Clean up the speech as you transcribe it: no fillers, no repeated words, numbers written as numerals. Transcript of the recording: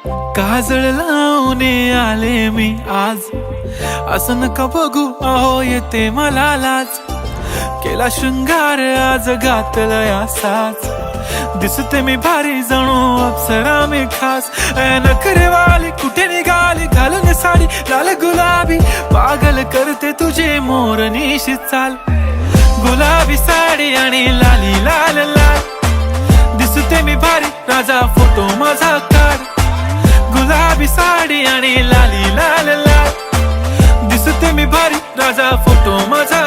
काजळ लावून आले मी आज, असं नका बघू अहो येते मला लाज. केला शृंगार आज घातलाय असाच, दिसते मी भारी जणू अप्सरा मी खास. नखरेवाली कुठे निघाली घालून साडी लाल गुलाबी, पागल करते तुझे मोरनीशी चाल. गुलाबी साडी आणि लाली लाल लाल, दिसते मी भारी राजा फोटो माझा काढ. गुलाबी साडी आणि लाली लाल लाल, दिसते मी भारी राजा फोटो माझा